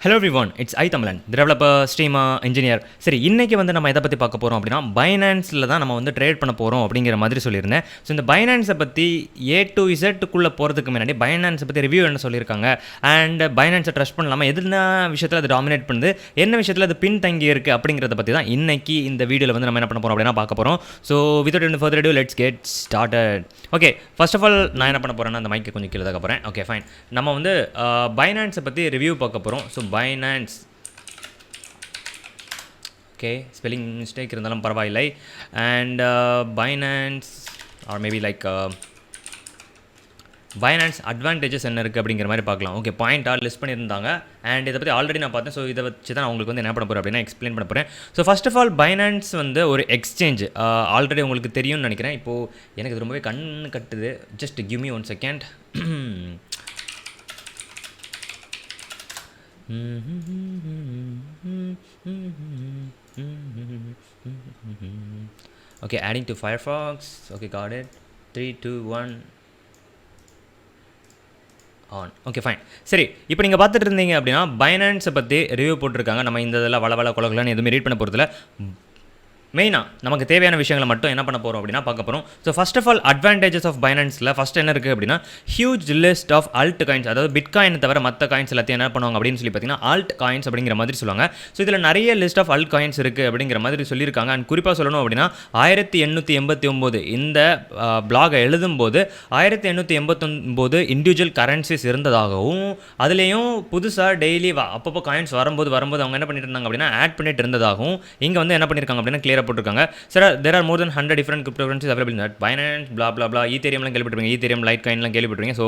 Hello everyone, it's I.Tamizhan, developer, streamer, engineer. சரி, இன்றைக்கி நம்ம எதை பற்றி பார்க்க போகிறோம் அப்படின்னா, பைனான்ஸில் தான் நம்ம ட்ரேட் பண்ண போகிறோம் அப்படிங்கிற மாதிரி சொல்லியிருந்தேன். ஸோ இந்த பைனான்ஸை பற்றி A to Z போகிறதுக்கு முன்னாடி பைனான்ஸை பற்றி ரிவ்யூ என்ன சொல்லியிருக்காங்க, அண்ட் பைனான்ஸை ட்ரஸ்ட் பண்ணலாமா, எதுனா விஷயத்தில் அது டாமினேட் பண்ணுது, என்ன விஷயத்தில் அது பின் தங்கி இருக்குது அப்படிங்கிறத பற்றி தான் இன்றைக்கி இந்த வீடியோவில் நம்ம என்ன பண்ண போகிறோம் அப்படின்னா பார்க்க போகிறோம். So without any further ado, let's get started. Okay, first of all நான் என்ன பண்ண போகிறேன்னா அந்த மைக்கை கொஞ்சம் கீழே தான் போகிறேன். ஓகே ஃபைன், நம்ம பைனான்ஸை பற்றி ரிவ்யூ பார்க்க போகிறோம். So finance, okay spelling mistake இருந்தாலும் பரவாயில்லை. And finance or maybe like finance advantages என்ன இருக்குது அப்படிங்கிற மாதிரி பார்க்கலாம். ஓகே, பாயிண்டாக லிஸ்ட் பண்ணியிருந்தாங்க அண்ட் இதை பற்றி ஆல்ரெடி நான் பார்த்தேன். ஸோ இதை வச்சு தான் நான் உங்களுக்கு என்ன பண்ண போகிறேன் அப்படின்னா எக்ஸ்பிளைன் பண்ண போகிறேன். So first of all Binance ஒரு எக்ஸ்சேஞ்ச், ஆல்ரெடி உங்களுக்கு தெரியும்னு நினைக்கிறேன். இப்போது எனக்கு இது ரொம்பவே கண் கட்டுது. Just give me 1 second. Okay, adding to Firefox. Okay, got it. 3, 2, 1 on. Okay fine. சரி, இப்போ நீங்கள் பார்த்துட்டு இருந்தீங்க அப்படின்னா பைனான்ஸை பற்றி ரிவ்யூ போட்டிருக்காங்க. நம்ம இந்த இதெல்லாம் வள கொலகலான்னு எதுவுமே ரீட் பண்ண போகிறதில்ல. மெயினாக நமக்கு தேவையான விஷயங்களை மட்டும் என்ன பண்ண போகிறோம் அப்படின்னா பார்க்க போகிறோம். So first of all advantages of பைனான்ஸில் ஃபஸ்ட் என்ன இருக்குது அப்படின்னா, huge list of alt coins, அதாவது பிட்காயின் தவிர மற்ற காயின்ஸ் எல்லாத்தையும் என்ன பண்ணுவாங்க அப்படின்னு சொல்லி பார்த்தீங்கன்னா ஆல்ட் காயின்ஸ் அப்படிங்கிற மாதிரி சொல்லுவாங்க. ஸோ இதில் நிறைய லிஸ்ட் ஆஃப் அல்ட் காயின்ஸ் இருக்குது அப்படிங்கிற மாதிரி சொல்லியிருக்காங்க. அண்ட் குறிப்பாக சொல்லணும் அப்படின்னா 1889 இந்த பிளாகை எழுதும்போது 1889 இண்டிவிஜுவல் கரன்சிஸ் இருந்ததாகவும், அதுலேயும் புதுசாக டெய்லி அப்பப்போ காயின்ஸ் வரும்போது அவங்க என்ன பண்ணிட்டு இருந்தாங்க அப்படின்னா ஆட் பண்ணிட்டு இருந்ததாகவும் இங்கே என்ன பண்ணியிருக்காங்க அப்படின்னா கிளியராக போட்டிருக்காங்க. Sir there are more than 100 different cryptocurrencies available in that Binance blah blah blah. ஈத்தேரியம்லாம் கேள்விப்பட்டிருப்பீங்க, ஈத்தேரியம், லைட்காயின்லாம் கேள்விப்பட்டிருப்பீங்க. So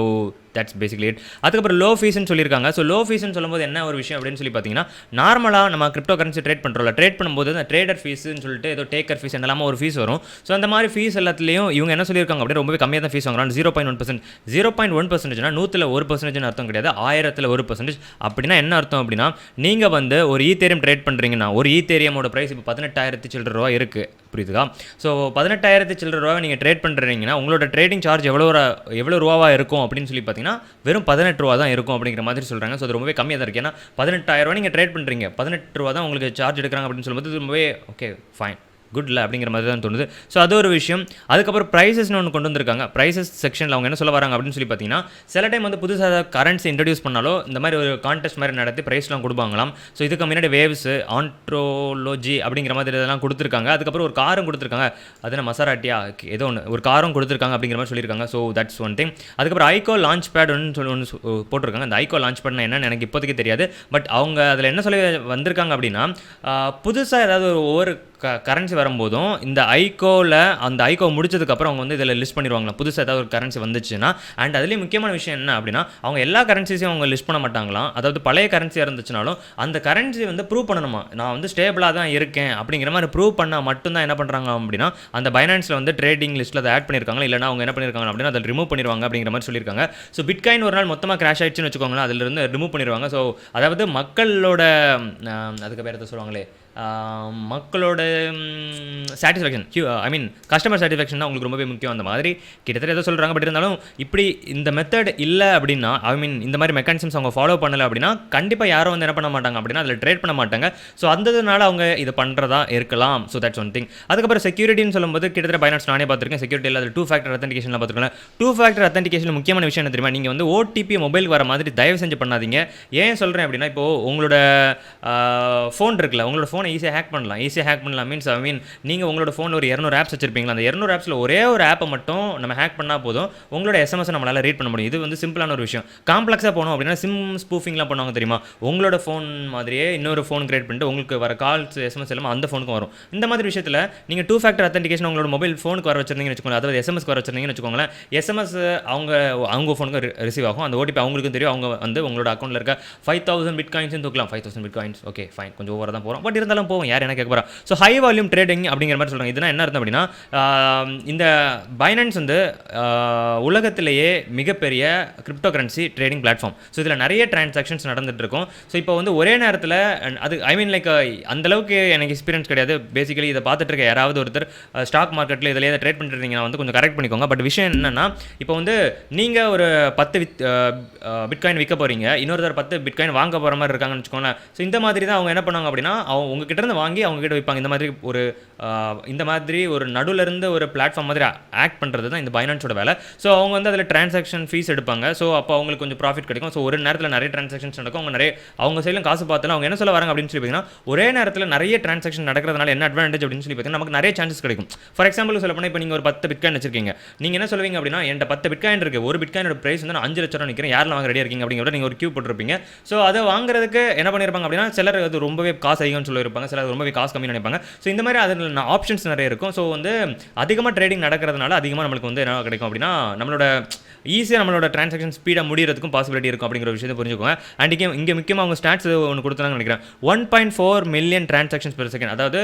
that's basically it. அதுக்கப்புறம் லோ ஃபீஸ்ன்னு சொல்லியிருக்காங்க. ஸோ லோ ஃபீஸ்ன்னு சொல்லும்போது என்ன ஒரு விஷயம் அப்படின்னு சொல்லி பார்த்தீங்கன்னா, நார்மலாக நம்ம கிரிப்டோ கரன்சி ட்ரேட் பண்ணுறோம்ல, ட்ரேட் பண்ணும்போது அந்த ட்ரேடர் ஃபீஸ்ன்னு சொல்லிட்டு ஏதோ டேக்கர் ஃபீஸ் என்னெல்லாமோ ஒரு ஃபீஸ் வரும். ஸோ அந்த மாதிரி ஃபீஸ் எல்லாத்துலேயும் இவங்க என்ன சொல்லியிருக்காங்க அப்படின்னா ரொம்பவே கம்மியாக தான் ஃபீஸ் வாங்குறாங்க. 0.1%. 0.1%னா 100% அர்த்தம் கிடையாது, 1000% அப்படின்னா என்ன அர்த்தம் அப்படின்னா, நீங்கள் ஒரு ஈத்தேரியம் ட்ரேட் பண்ணுறீங்கன்னா ஒரு ஈத்தேரியமோட ப்ரைஸ் இப்போ 18,000 சில்லற ரூபா இருக்குது, புரியுதுக்கா? ஸோ 18,000 சில்லற ரூபாவை நீங்கள் ட்ரேட் பண்ணுறீங்கன்னா உங்களோட ட்ரேடிங் சார்ஜ் எவ்வளோ ரூபாவாக இருக்கும் அப்படின்னு சொல்லி பார்த்தீங்கன்னா வெறும் 18 ரூபா தான் இருக்கும் அப்படிங்கிற மாதிரி சொல்கிறாங்க. ஸோ அது ரொம்பவே கம்மியாக தான் இருக்குது. ஏன்னா 18,000 ரூபா நீங்கள் ட்ரேட் பண்ணுறீங்க, 18 ரூபா தான் உங்களுக்கு சார்ஜ் எடுக்கிறாங்க அப்படின்னு சொல்லும்போது ரொம்பவே ஓகே ஃபைன், குட் இல்லை அப்படிங்கிற மாதிரி தான் தோணுது. ஸோ அது ஒரு விஷயம். அதுக்கப்புறம் ப்ரைஸஸ்னு ஒன்று கொண்டு வந்திருக்காங்க. ப்ரைஸஸ் செக்ஷனில் அவங்க என்ன சொல்ல வராங்க அப்படின்னு சொல்லி பார்த்தீங்கன்னா, சில டைம் புதுசாக கரன்சி இன்ட்ரடியூஸ் பண்ணாலோ இந்த மாதிரி ஒரு கான்டெஸ்ட் மாதிரி நடத்தி ப்ரைஸ்லாம் கொடுப்பாங்களாம். ஸோ இதுக்கு முன்னாடி வேவ்ஸ், ஆண்ட்ரோலோஜி அப்படிங்கிற மாதிரி இதெல்லாம் கொடுத்துருக்காங்க. அதுக்கப்புறம் ஒரு காரும் கொடுத்துருக்காங்க, அது மசாராட்டியா ஏதோ ஒரு காரும் கொடுத்துருக்காங்க அப்படிங்கிற மாதிரி சொல்லியிருக்காங்க. So that's one thing. அதுக்கப்புறம் ஐகோ லான்ச் பேட்னு சொல்லி ஒன்று போட்டிருக்காங்க. அந்த ஐகோ லான்ச் பேட்னா என்னன்னு எனக்கு இப்போதைக்கு தெரியாது. பட் அவங்க அதில் என்ன சொல்லி வந்திருக்காங்க அப்படின்னா, புதுசாக ஏதாவது ஒவ்வொரு கரன்சி வரும்போதும் இந்த அந்த ஐகோ முடிச்சதுக்கப்புறம் அவங்க இதில் லிஸ்ட் பண்ணிடுவாங்களா புதுசாக ஏதாவது ஒரு கரன்சி வந்துச்சுன்னா. அண்ட் அதுலேயும் முக்கியமான விஷயம் என்ன அப்படின்னா, அவங்க எல்லா கரன்சிஸையும் அவங்க லிஸ்ட் பண்ண மாட்டாங்களாம். அதாவது பழைய கரன்சியாக இருந்துச்சுனாலும் அந்த கரன்சி ப்ரூவ் பண்ணணுமா, நான் ஸ்டேபிளாக தான் இருக்கேன் அப்படிங்கிற மாதிரி ப்ரூவ் பண்ணால் மட்டும்தான் என்ன பண்ணுறாங்க அப்படின்னா அந்த பைனான்ஸில் ட்ரேடிங் லிஸ்ட்டில் அதை ஆட் பண்ணியிருக்காங்க. இல்லைனா அவங்க என்ன பண்ணியிருக்காங்க அப்படின்னா அதை ரிமூவ் பண்ணிடுவாங்க அப்படிங்கிற மாதிரி சொல்லியிருக்காங்க. ஸோ பிட்காயின் ஒரு நாள் மொத்தமாக கிராஷ் ஆயிடுச்சுன்னு வச்சுக்கோங்களேன், அதிலிருந்து ரிமூவ் பண்ணிடுவாங்க. ஸோ அதாவது மக்களோட அதுக்கு பேர் எதை சொல்லுவாங்களே, மக்களோட சாட்டிஸ்ஃபேக்ஷன், கஸ்டமர் சாட்டிஸ்ஃபேக்ஷன் தான் உங்களுக்கு ரொம்பவே முக்கியம். அந்த மாதிரி கிட்டத்தட்ட எதோ சொல்கிறாங்க. பட் இருந்தாலும் இப்படி இந்த மெத்தட் இல்லை அப்படின்னா, இந்த மாதிரி மெக்கானிசம்ஸ் அவங்க ஃபாலோ பண்ணலை அப்படின்னா கண்டிப்பாக யாரும் என்ன பண்ண மாட்டாங்க அப்படின்னா அதில் ட்ரேட் பண்ண மாட்டாங்க. ஸோ அந்ததுனால அவங்க இதை பண்ணுறதா இருக்கலாம். So that's one thing. அதுக்கப்புறம் செக்யூரிட்டின்னு சொல்லும்போது கிட்டத்தட்ட பைனான்ஸ் நானே பார்த்துருக்கேன், செக்யூரிட்டி இல்லை, 2 ஃபேக்டர் அத்தன்டிகேஷனில் பார்த்துருக்கேன். 2 ஃபேக்டர் அத்தன்டிகேஷன் முக்கியமான விஷயம் என்ன தெரியுமா, நீங்கள் OTP மொபைல் வர மாதிரி தயவு செஞ்சு பண்ணாதீங்க. ஏன் சொல்கிறேன் அப்படின்னா, இப்போது உங்களோட ஃபோன் இருக்குல்ல, உங்களோட ஃபோனை ஈஸியாக ஹேக் பண்ணலாம். நீங்கள் உங்களோட ஃபோனில் ஒரு 200 ஆப்ஸ் வச்சிருப்பீங்களா, அந்த 200 ஆப்ஸில் ஒரே ஒரு ஆப்பை மட்டும் நம்ம ஹேக் பண்ணால் போதும், உங்களோட எஸ்எம்எஸ் நம்மளால் ரீட் பண்ண முடியும். இது சிம்பிளான ஒரு விஷயம். காம்ப்ளெக்ஸாக போனோம் அப்படின்னா சிம் ஸ்பூஃபிங்லாம் பண்ணுவாங்க தெரியுமா, உங்களோட ஃபோன் மாதிரியே இன்னொரு ஃபோன் கிரியேட் பண்ணிட்டு உங்களுக்கு வர கால்ஸ் எஸ்எம்எஸ் எல்லாம் அந்த ஃபோனுக்கும் வரும். இந்த மாதிரி விஷயத்தில் நீங்கள் 2 ஃபேக்டர் அத்தன்டிகேஷன் உங்களோட மொபைல் ஃபோனுக்கு வர வச்சிருந்தீங்கன்னு வச்சுக்கோங்க, அதாவது எஸ்எம்எஸ்க்கு வர வச்சிருந்தீங்கன்னு வச்சுக்கோங்களேன், எஸ்எம்எஸ் அவங்க ஃபோனுக்கு ரிசீவ் ஆகும். அந்த ஓடிபி அவங்களுக்கும் தெரியும். அவங்க உங்களோட அக்கௌண்ட்டில் இருக்க 5,000 பிட்காயின்ஸும் தூக்கலாம். 5,000 பிட்காயின்ஸ் ஓகே ஃபைன், கொஞ்சம் ஓவராக தான் போகிறோம். பட் இருந்தாலும் போகும், யார் என்ன கேட்க போகிறா. ஸோ ஹை வால்யூம் ட்ரேடிங் அப்படிங்கிற மாதிரி சொல்கிறாங்க. இதுனா என்ன அர்த்தம் அப்படின்னா, இந்த பைனான்ஸ் வந்து உலகத்திலேயே மிகப்பெரிய crypto currency trading platform. So இதில் நிறைய டிரான்சாக்ஷன்ஸ் நடந்துட்டு இருக்கும். ஸோ இப்போ வந்து ஒரே நேரத்தில் அது ஐ மீன் லைக் அந்தளவுக்கு எனக்கு எக்ஸ்பீரியன்ஸ் கிடையாது. பேசிக்கலி இதை பார்த்துட்டு இருக்க யாராவது ஒருத்தர் ஸ்டாக் மார்க்கெட்டில் இதில் எதை ட்ரேட் பண்ணிருந்தீங்கன்னா வந்து கொஞ்சம் கரெக்ட் பண்ணிக்கோங்க. பட் விஷயம் என்னன்னா, இப்போ வந்து நீங்கள் ஒரு 10 பிட்காயின் விற்க போகிறீங்க, இன்னொருத்தர் 10 பிட்காயின் வாங்க போகிற மாதிரி இருக்காங்கன்னு வச்சுக்கோங்களேன். ஸோ இந்த மாதிரி தான் அவங்க என்ன பண்ணுவாங்க அப்படின்னா, அவங்க உங்ககிட்ட இருந்து வாங்கி அவங்க கிட்ட விற்பாங்க. இந்த மாதிரி ஒரு நடுவிலிருந்து ஒரு பிளாட்ஃபார்ம் மாதிரி ஆக்ட் பண்ணுறது தான் இந்த பைனான்ஸோட வேலை. ஸோ அவங்க வந்து அதில் டிரான்சாக்ஷன் ஃபீஸ் எடுப்பாங்க. ஸோ அப்போ அவங்களுக்கு கொஞ்சம் ப்ராஃபிட் கிடைக்கும். ஸோ ஒரு நேரத்தில் நிறைய டிரான்சாக்ஷன்ஸ் நடக்கும். அவங்க சைடிலும் காசு பார்த்தாலும் அவங்க என்ன சொல்ல வராங்க அப்படின்னு சொல்லி பார்த்தீங்கன்னா, ஒரே நேரத்தில் நிறைய டிரான்சாக்ஷன் நடக்கிறதுனால என்ன அட்வான்டேஜ் அப்படின்னு சொல்லி பார்த்தீங்கன்னா, நமக்கு நிறைய சான்சஸ் கிடைக்கும். ஃபார் எக்ஸாம்பிள் சொல்ல போனால், இப்போ நீங்கள் ஒரு 10 பிட்காயின் வச்சிருக்கீங்க. நீங்கள் என்ன சொல்லுவீங்க அப்படின்னா, என்கிட்ட 10 பிட்காயின் இருக்குது, ஒரு பிட்காயினோட பிரைஸ் வந்து நான் 5 லட்சம் ரூபா நிற்கிறேன், யாரில் வாங்க ரெடியாக இருக்கீங்க அப்படிங்கிறத நீங்கள் ஒரு கியூ போட்டிருப்பீங்க. ஸோ அதை வாங்குறதுக்கு என்ன பண்ணியிருப்பாங்க அப்படின்னா, சிலர் அது ரொம்பவே காசு அதிகம்னு சொல்லியிருப்பாங்க, சிலர் ரொம்பவே காசு கம்மி நினைப்பாங்க. ஸோ இந்த மாதிரி அதில் ஆப்ஷன்ஸ் நிறைய இருக்கும். ஸோ வந்து அதிகமாக ட்ரேடிங் நடக்கிறதுனால அதிகமாக நம்மளுக்கு வந்து என்ன கிடைக்கும் அப்படின்னா, நம்மளோட ஈஸியாக நம்மளோட டிரான்சாக்ஷன் ஸ்பீடாக முடிகிறதுக்கும் பாசிபிலிட்டி இருக்கும் அப்படிங்கிற விஷயத்தை புரிஞ்சுக்கோங்க. அண்ட் இங்கே முக்கியமாக அவங்க ஸ்டாட்ஸ் ஒன்று கொடுத்தாங்கன்னு நினைக்கிறேன். 1.4 மில்லியன் டிரான்சாக்ஷன்ஸ் பெர் செகண்ட். அதாவது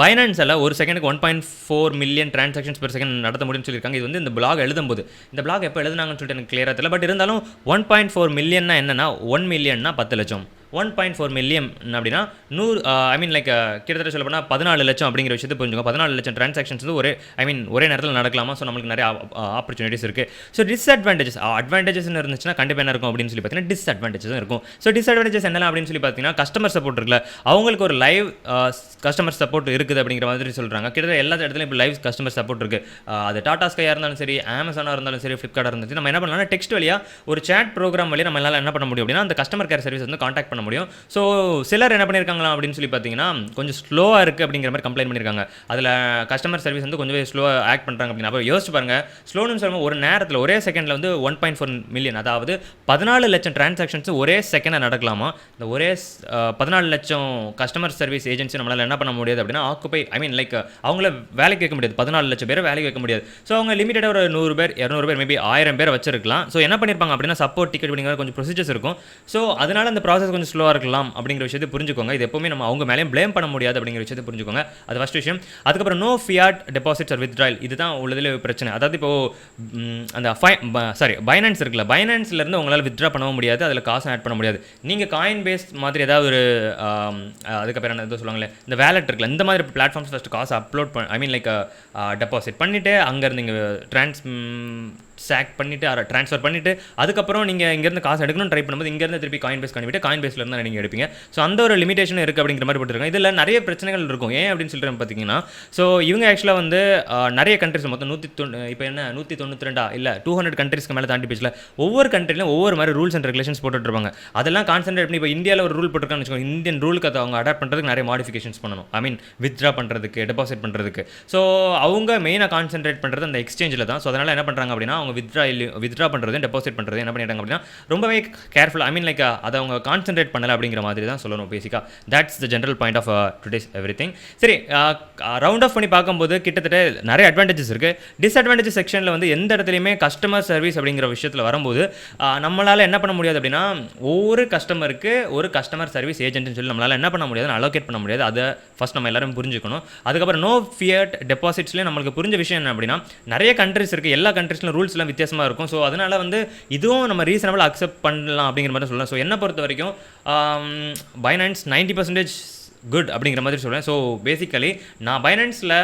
பைனான்ஸில் ஒரு செகண்டுக்கு 1.4 மில்லியன் டிரான்சாக்ஷன்ஸ் பெர் செகண்ட் நடத்த முடியும்னு சொல்லியிருக்காங்க. இது வந்து இந்த பிளாக் எழுதும்போது, இந்த பிளாக் எப்போ எழுதுனாங்கன்னு சொல்லிட்டு எனக்கு கிளியராக தெரியல. பட் இருந்தாலும் 1.4 மில்லியன்னா என்னன்னா, 1 மில்லியன்னா 10 லட்சம், 1.4 மில்லியன் அப்படின்னா 100 ஐ மீன் லைக் கிட்டத்தட்ட சொல்ல போனால் 14 லட்சம் அப்படிங்கிற விஷயத்தை புரிஞ்சுக்கோங்க. 14 லட்சம் டிரான்சாக்ஷன்ஸ் வந்து ஒரே நேரத்தில் நடக்கலாமா. ஸோ நம்மளுக்கு நிறைய ஆப்பர்ச்சுனிட்டிஸ் இருக்குது. ஸோ அட்வான்டேஜஸ் இருந்துச்சுன்னா கண்டிப்பாக என்ன இருக்கும் அப்படின்னு சொல்லி பார்த்தீங்கன்னா, டிஸ்அட்வான்டேஜஸும் இருக்கும். ஸோ டிஸ்அட்வான்டேஜஸ் என்னலாம் அப்படின்னு சொல்லி பார்த்தீங்கன்னா, கஸ்டமர் சப்போர்ட் இருக்குல்ல, அவங்களுக்கு ஒரு லைவ் கஸ்டமர் சப்போர்ட் இருக்குது அப்படிங்கிற மாதிரி சொல்கிறாங்க. கிட்டத்தட்ட எல்லா இடத்துலையும் இப்போ லைவ் கஸ்டமர் சப்போர்ட் இருக்குது. அது டாடா ஸ்கையாக இருந்தாலும் சரி, அமேசானாக இருந்தாலும் சரி, ஃப்ளிப்கார்ட்டாக இருந்தாலும் சரி, நம்ம என்ன பண்ணலாம், டெக்ஸ்ட் வழியாக ஒரு சேட் ப்ரோக்ராம் வழியாக நம்ம எல்லாம் என்ன பண்ண முடியும் அப்படின்னா, அந்த கஸ்டமர் கேர் சர்வீஸ் வந்து காண்டாக்ட் பண்ண முடியும். ஸோ சிலர் என்ன பண்ணியிருக்காங்களா அப்படின்னு சொல்லி பார்த்தீங்கன்னா, கொஞ்சம் ஸ்லோவாக இருக்குது அப்படிங்கிற மாதிரி கம்ப்ளைண்ட் பண்ணியிருக்காங்க. அதில் கஸ்டமர் சர்வீஸ் வந்து கொஞ்சம் ஸ்லோவாக ஆக்ட் பண்ணுறாங்க அப்படின்னா, அப்போ யோசிச்சு பாருங்கள், ஸ்லோன்னு சொல்லும்போது ஒரு நேரத்தில் ஒரே செகண்டில் வந்து 1.4 மில்லியன், அதாவது 14 லட்சம் டிரான்சாக்ஷன்ஸ் ஒரே செகண்டில் நடக்கலாமா. இந்த ஒரே 14 லட்சம் கஸ்டமர் சர்வீஸ் ஏஜென்சி நம்மளால் என்ன பண்ண முடியாது அப்படின்னா, ஐ மீன் லைக் அவங்கள வேலைக்கு வைக்க முடியாது, 14 லட்சம் பேரை வேலைக்கு வைக்க முடியாது. ஸோ அவங்க லிமிட்டடாக ஒரு 100 பேர் 200 பேர் மேபி 1000 பேர் வச்சிருக்கலாம். ஸோ என்ன பண்ணியிருப்பாங்க அப்படின்னா, சப்போர்ட் டிக்கெட் அப்படிங்கிற கொஞ்சம் ப்ரொசீஜர்ஸ் இருக்கும். ஸோ அதனால் அந்த ப்ராசஸ் கொஞ்சம் ஸ்லோவாக இருக்கலாம் அப்படிங்கிற விஷயத்தை புரிஞ்சுக்கோங்க. இது எப்பவுமே நம்ம அவங்க மேலேயும் ப்ளேம் பண்ண முடியாது அப்படிங்கிற விஷயத்தை புரிஞ்சுக்கோங்க. அது ஃபர்ஸ்ட் விஷயம். அதுக்கப்புறம் no fiat deposits or withdrawal, இதுதான் உள்ளதில் பிரச்சனை. அதாவது இப்போ அந்த பைனான்ஸ் இருக்குல்ல, பைனான்ஸ்லேருந்து உங்களால் வித்ட்ரா பண்ணவும் முடியாது, அதில் காசு ஆட் பண்ண முடியாது. நீங்கள் காயின் பேஸ் மாதிரி ஏதாவது ஒரு அதுக்கப்புறம் என்ன சொல்லுவாங்களே, இந்த வேலட் இருக்குல்ல, இந்த மாதிரி பிளாட்ஃபார்ம்ஸ் ஃபஸ்ட்டு காசு அப்லோட் ஐ மீன் லைக் டெபாசிட் பண்ணிவிட்டு அங்கேருந்து நீங்கள் ட்ரான்ஸ்ஃபர் பண்ணிவிட்டு அதுக்கப்புறம் நீங்கள் இங்கேருந்து காசு எடுக்கணும்னு ட்ரை பண்ணும்போது இங்கேருந்து திருப்பி காயின் பேஸ் பண்ணிவிட்டு காயின் பேஸ்லேருந்து தான் நீங்கள் எடுப்பீங்க. ஸோ அந்த ஒரு லிமிடேஷன் இருக்குது அப்படிங்கிற மாதிரி போட்டுருக்காங்க. இதில் நிறைய பிரச்சனைகள் இருக்கும். ஏன் அப்படின்னு சொல்லிட்டு பார்த்தீங்கன்னா, ஸோ இவங்க ஆக்சுவலாக வந்து நிறைய கண்ட்ரிஸ் மொத்தம் 192 இல்லை 200 கண்ட்ரிஸ்க்கு மேலே தாண்டி பேசல. ஒவ்வொரு கண்ட்ரிலையும் ஒவ்வொரு மாதிரி ரூல்ஸ் அண்ட் ரெகுலேஷன்ஸ் போட்டுருப்பாங்க. அதெல்லாம் கான்சென்ட்ரேட் பண்ணி இப்போ இந்தியாவில் ஒரு ரூல் போட்டிருக்கான்னு வச்சுக்கோங்க, இந்தியன் ரூலுக்கு அதை அவங்க அடாப்ட் பண்ணுறதுக்கு நிறைய மாடிஃபிகேஷன்ஸ் பண்ணணும். ஐ மீன் வித்ட்ரா பண்ணுறதுக்கு, டெபாசிட் பண்ணுறதுக்கு. ஸோ அவங்க மெயினாக கான்சென்ட்ரேட் பண்ணுறது அந்த எக்ஸ்சேஞ்சில் தான். ஸோ அதனால் என்ன பண்ணுறாங்க அப்படின்னா, அவங்க வித்ட்ரா பண்ணுறது டெபாசிட் பண்ணுறது என்ன பண்ணிட்டாங்க அப்படின்னா, ரொம்பவே கேர்ஃபுல். ஐ மீன் லைக் அதை அவங்க கான்சென்ட்ரேட் பண்ணலை அப்படிங்கிற மாதிரி தான் சொல்லணும் பேசிக்காக. That's the general point of today's everything. சரி, ரவுண்ட் ஆஃப் பண்ணி பார்க்கும்போது கிட்டத்தட்ட நிறைய அட்வான்டேஜஸ் இருக்குது. டிஸ்அட்வான்டேஜஸ் செக்ஷனில் வந்து எந்த இடத்துலையுமே கஸ்டமர் சர்வீஸ் அப்படிங்கிற விஷயத்தில் வரும்போது நம்மளால் என்ன பண்ண முடியாது அப்படின்னா, ஒவ்வொரு கஸ்டமருக்கு ஒரு கஸ்டமர் சர்வீஸ் ஏஜென்ட்னு சொல்லி நம்மளால் என்ன பண்ண முடியாது, அலோகேட் பண்ண முடியாது. அதை ஃபஸ்ட் நம்ம எல்லாரும் புரிஞ்சுக்கணும். அதுக்கப்புறம் நோ ஃபியட் டெபாசிட்ஸ்லேயே நம்மளுக்கு புரிஞ்ச விஷயம் என்ன அப்படின்னா, நிறைய கண்ட்ரிஸ் இருக்குது, எல்லா கண்ட்ரிஸ்லையும் ரூல்ஸ்லாம் வித்தியாசமாக இருக்கும். ஸோ அதனால் வந்து இதுவும் நம்ம ரீசனபிளாக அக்செப்ட் பண்ணலாம் அப்படிங்கிற மாதிரி சொல்லலாம். ஸோ என்னை பொறுத்த வரைக்கும் பைனான்ஸ் 90% குட் அப்படிங்கிற மாதிரி சொல்லுவேன். ஸோ பேசிக்கலி நான் பைனான்ஸில்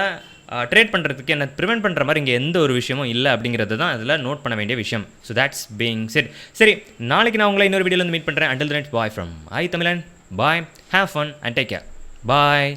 ட்ரேட் பண்ணுறதுக்கு என்ன ப்ரிவென்ட் பண்ணுற மாதிரி இங்கே எந்த ஒரு விஷயமும் இல்லை அப்படிங்கிறது தான் அதில் நோட் பண்ண வேண்டிய விஷயம். So that's being set. சரி, நாளைக்கு நான் உங்களை இன்னொரு வீடியோவில் மீட் பண்ணுறேன். Until then bye from I.Tamizhan. Bye, have fun and take care. Bye.